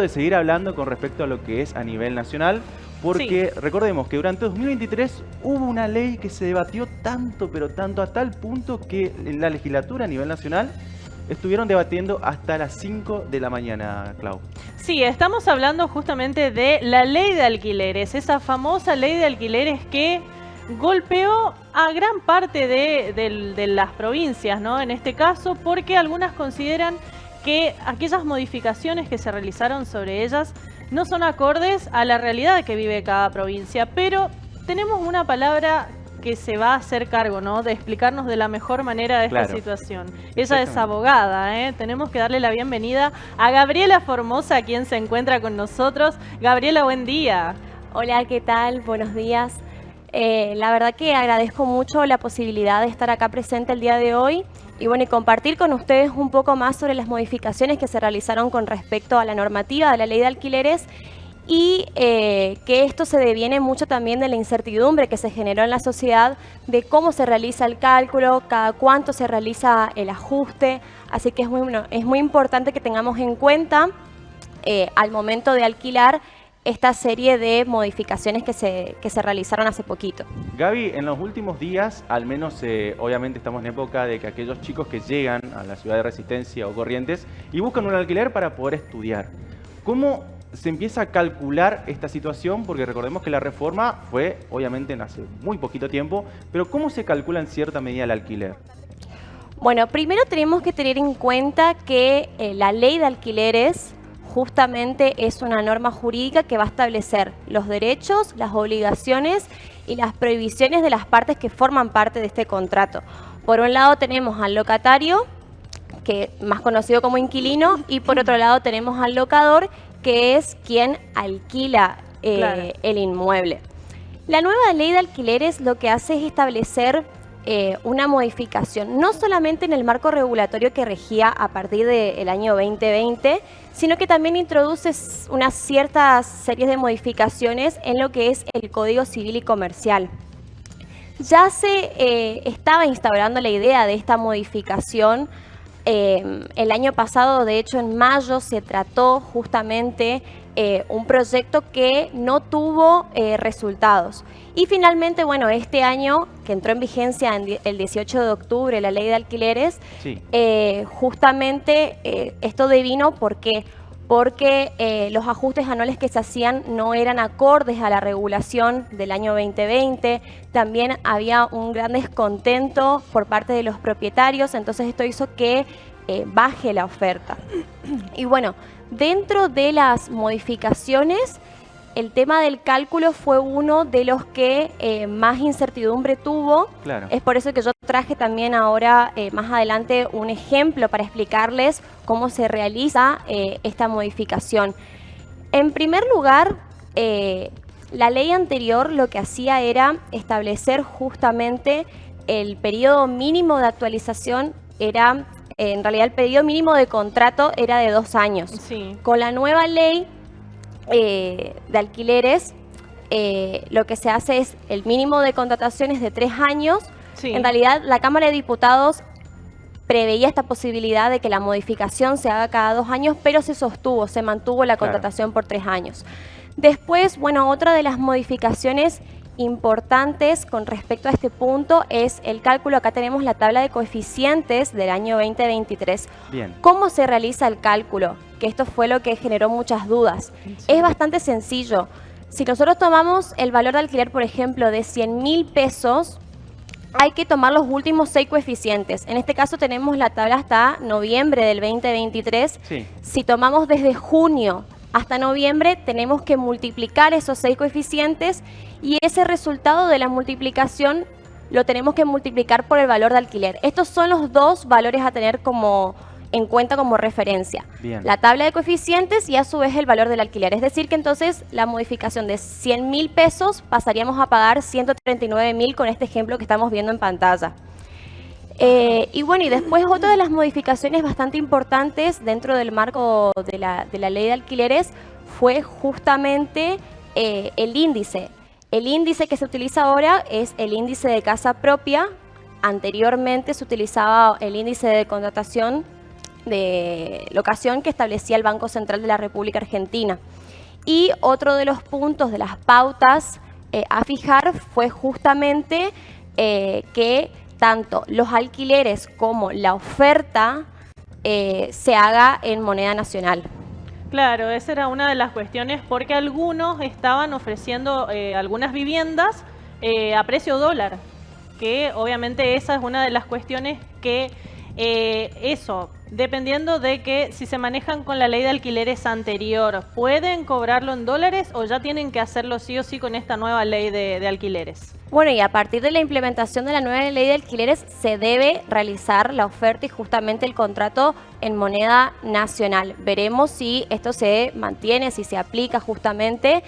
de seguir hablando con respecto a lo que es a nivel nacional, porque recordemos que durante 2023 hubo una ley que se debatió tanto, pero tanto, a tal punto que en la legislatura a nivel nacional estuvieron debatiendo hasta las 5 de la mañana, Clau. Sí, estamos hablando justamente de la ley de alquileres, esa famosa ley de alquileres que golpeó a gran parte de las provincias, ¿no? En este caso, porque algunas consideran que aquellas modificaciones que se realizaron sobre ellas no son acordes a la realidad que vive cada provincia, pero tenemos una palabra que se va a hacer cargo, ¿no?, de explicarnos de la mejor manera de esta situación. Ella es abogada, ¿eh? Tenemos que darle la bienvenida a Gabriela Formosa, quien se encuentra con nosotros. Gabriela, buen día. Hola, ¿qué tal? Buenos días. La verdad que agradezco mucho la posibilidad de estar acá presente el día de hoy y bueno, y compartir con ustedes un poco más sobre las modificaciones que se realizaron con respecto a la normativa de la ley de alquileres y que esto se deviene mucho también de la incertidumbre que se generó en la sociedad de cómo se realiza el cálculo, cada cuánto se realiza el ajuste, así que es muy importante que tengamos en cuenta al momento de alquilar esta serie de modificaciones que se realizaron hace poquito. Gaby, en los últimos días, al menos obviamente estamos en época de que aquellos chicos que llegan a la ciudad de Resistencia o Corrientes y buscan un alquiler para poder estudiar, ¿cómo se empieza a calcular esta situación? Porque recordemos que la reforma fue obviamente hace muy poquito tiempo, pero ¿cómo se calcula en cierta medida el alquiler? Bueno, primero tenemos que tener en cuenta que la ley de alquileres justamente es una norma jurídica que va a establecer los derechos, las obligaciones y las prohibiciones de las partes que forman parte de este contrato. Por un lado tenemos al locatario, que más conocido como inquilino, y por otro lado tenemos al locador, que es quien alquila el inmueble. La nueva ley de alquileres lo que hace es establecer una modificación, no solamente en el marco regulatorio que regía a partir del año 2020, sino que también introduce unas ciertas series de modificaciones en lo que es el Código Civil y Comercial. Ya se estaba instaurando la idea de esta modificación. El año pasado, de hecho en mayo, se trató justamente un proyecto que no tuvo resultados. Y finalmente, bueno, este año, que entró en vigencia el 18 de octubre, la ley de alquileres, justamente esto devino porque los ajustes anuales que se hacían no eran acordes a la regulación del año 2020. También había un gran descontento por parte de los propietarios, entonces esto hizo que baje la oferta. Y bueno, dentro de las modificaciones, el tema del cálculo fue uno de los que más incertidumbre tuvo. Claro. Es por eso que yo traje también ahora, más adelante, un ejemplo para explicarles cómo se realiza esta modificación. En primer lugar, la ley anterior lo que hacía era establecer justamente el periodo mínimo de actualización. En realidad el periodo mínimo de contrato era de 2 años. Sí. Con la nueva ley de alquileres, lo que se hace es el mínimo de contrataciones de 3 años. Sí. En realidad la Cámara de Diputados preveía esta posibilidad de que la modificación se haga cada 2 años, pero se mantuvo la contratación por 3 años. Después, bueno, otra de las modificaciones importantes con respecto a este punto es el cálculo. Acá tenemos la tabla de coeficientes del año 2023. Bien. ¿Cómo se realiza el cálculo? Que esto fue lo que generó muchas dudas. Sí. Es bastante sencillo. Si nosotros tomamos el valor de alquiler, por ejemplo, de 100.000 pesos, hay que tomar los últimos 6 coeficientes. En este caso tenemos la tabla hasta noviembre del 2023. Sí. Si tomamos desde junio hasta noviembre, tenemos que multiplicar esos 6 coeficientes y ese resultado de la multiplicación lo tenemos que multiplicar por el valor de alquiler. Estos son los 2 valores a tener en cuenta como referencia. Bien. La tabla de coeficientes y a su vez el valor del alquiler. Es decir que entonces la modificación de 100.000 pesos pasaríamos a pagar 139.000 con este ejemplo que estamos viendo en pantalla. Y bueno, y después otra de las modificaciones bastante importantes dentro del marco de la ley de alquileres fue justamente el índice. El índice que se utiliza ahora es el índice de casa propia. Anteriormente se utilizaba el índice de contratación de locación que establecía el Banco Central de la República Argentina. Y otro de los puntos de las pautas a fijar fue justamente que tanto los alquileres como la oferta se haga en moneda nacional. Claro, esa era una de las cuestiones porque algunos estaban ofreciendo algunas viviendas a precio dólar, que obviamente esa es una de las cuestiones que dependiendo de que si se manejan con la ley de alquileres anterior, ¿pueden cobrarlo en dólares o ya tienen que hacerlo sí o sí con esta nueva ley de alquileres? Bueno, y a partir de la implementación de la nueva ley de alquileres se debe realizar la oferta y justamente el contrato en moneda nacional. Veremos si esto se mantiene, si se aplica justamente,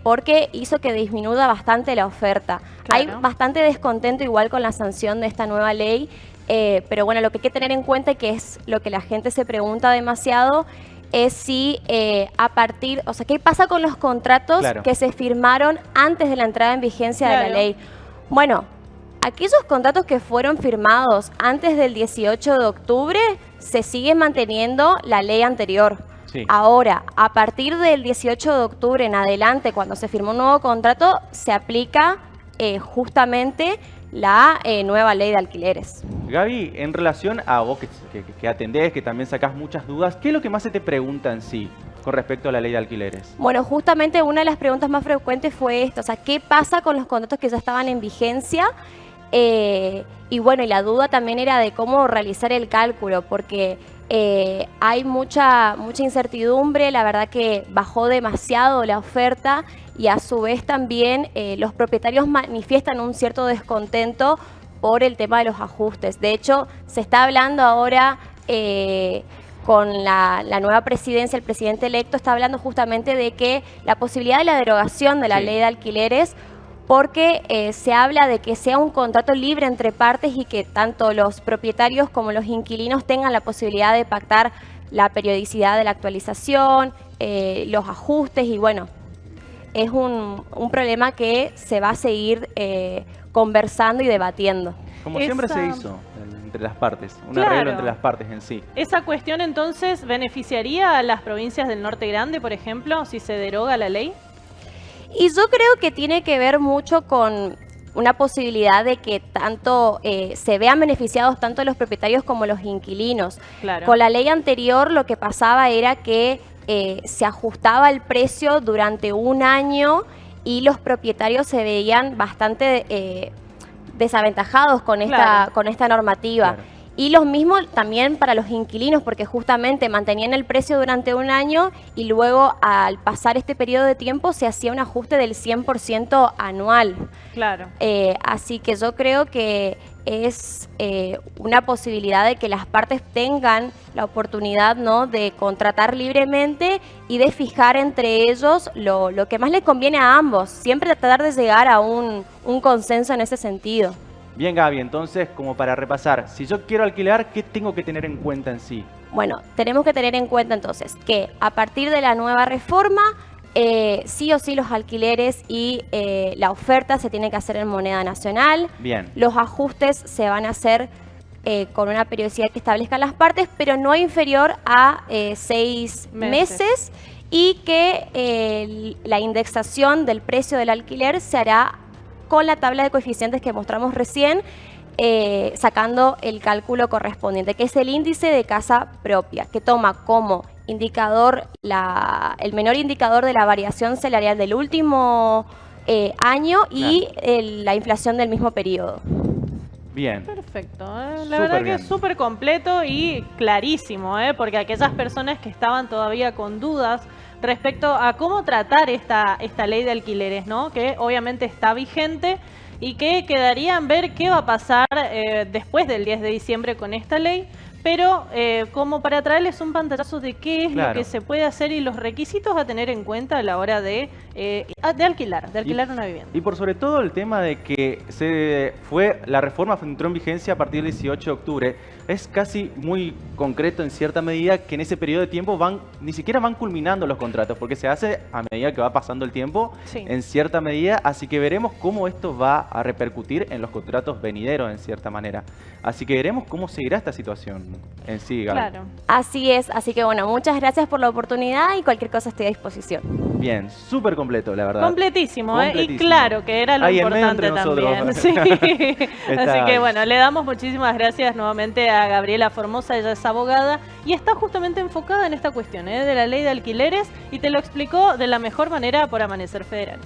porque hizo que disminuya bastante la oferta. Claro. Hay bastante descontento igual con la sanción de esta nueva ley, pero bueno, lo que hay que tener en cuenta y que es lo que la gente se pregunta demasiado es si ¿qué pasa con los contratos que se firmaron antes de la entrada en vigencia de la ley? Bueno, aquellos contratos que fueron firmados antes del 18 de octubre se sigue manteniendo la ley anterior. Sí. Ahora, a partir del 18 de octubre en adelante, cuando se firmó un nuevo contrato, se aplica justamente la nueva ley de alquileres. Gaby, en relación a vos que atendés, que también sacás muchas dudas, ¿qué es lo que más se te pregunta en sí con respecto a la ley de alquileres? Bueno, justamente una de las preguntas más frecuentes fue esto, o sea, ¿qué pasa con los contratos que ya estaban en vigencia? Y bueno, y la duda también era de cómo realizar el cálculo, porque hay mucha incertidumbre, la verdad que bajó demasiado la oferta y a su vez también los propietarios manifiestan un cierto descontento por el tema de los ajustes. De hecho, se está hablando ahora con la nueva presidencia, el presidente electo está hablando justamente de que la posibilidad de la derogación de la ley de alquileres, porque se habla de que sea un contrato libre entre partes y que tanto los propietarios como los inquilinos tengan la posibilidad de pactar la periodicidad de la actualización, los ajustes y bueno, es un problema que se va a seguir conversando y debatiendo. Como siempre se hizo entre las partes, un arreglo entre las partes en sí. ¿Esa cuestión entonces beneficiaría a las provincias del Norte Grande, por ejemplo, si se deroga la ley? Y yo creo que tiene que ver mucho con una posibilidad de que tanto se vean beneficiados tanto los propietarios como los inquilinos. Claro. Con la ley anterior lo que pasaba era que se ajustaba el precio durante un año y los propietarios se veían bastante desaventajados con esta normativa. Claro. Y lo mismo también para los inquilinos, porque justamente mantenían el precio durante un año y luego al pasar este periodo de tiempo se hacía un ajuste del 100% anual. Claro. Así que yo creo que es una posibilidad de que las partes tengan la oportunidad, ¿no?, de contratar libremente y de fijar entre ellos lo que más les conviene a ambos. Siempre tratar de llegar a un consenso en ese sentido. Bien, Gaby, entonces, como para repasar, si yo quiero alquilar, ¿qué tengo que tener en cuenta en sí? Bueno, tenemos que tener en cuenta entonces que a partir de la nueva reforma, sí o sí los alquileres y la oferta se tiene que hacer en moneda nacional. Bien. Los ajustes se van a hacer con una periodicidad que establezcan las partes, pero no inferior a 6 meses y que la indexación del precio del alquiler se hará con la tabla de coeficientes que mostramos recién, sacando el cálculo correspondiente, que es el índice de casa propia, que toma como indicador el menor indicador de la variación salarial del último año y la inflación del mismo periodo. Bien. Perfecto. La verdad que es súper completo y clarísimo, porque aquellas personas que estaban todavía con dudas respecto a cómo tratar esta ley de alquileres, ¿no?, que obviamente está vigente y que quedaría en ver qué va a pasar después del 10 de diciembre con esta ley, pero como para traerles un pantallazo de qué es lo que se puede hacer y los requisitos a tener en cuenta a la hora de alquilar una vivienda. Y por sobre todo el tema de que la reforma entró en vigencia a partir del 18 de octubre, es casi muy concreto en cierta medida que en ese periodo de tiempo ni siquiera van culminando los contratos, porque se hace a medida que va pasando el tiempo, Sí. en cierta medida, así que veremos cómo esto va a repercutir en los contratos venideros en cierta manera. Así que veremos cómo seguirá esta situación en sí, Gaby. Claro. Así es, así que bueno, muchas gracias por la oportunidad y cualquier cosa estoy a disposición. Bien, súper completo, la verdad. Completísimo, ¿eh? Y Completísimo. claro, que era lo Ahí en medio importante entre también. nosotros. Sí. Está Así que ahí. bueno, le damos muchísimas gracias nuevamente a Gabriela Formosa, ella es abogada y está justamente enfocada en esta cuestión, de la ley de alquileres, y te lo explicó de la mejor manera por Amanecer Federal.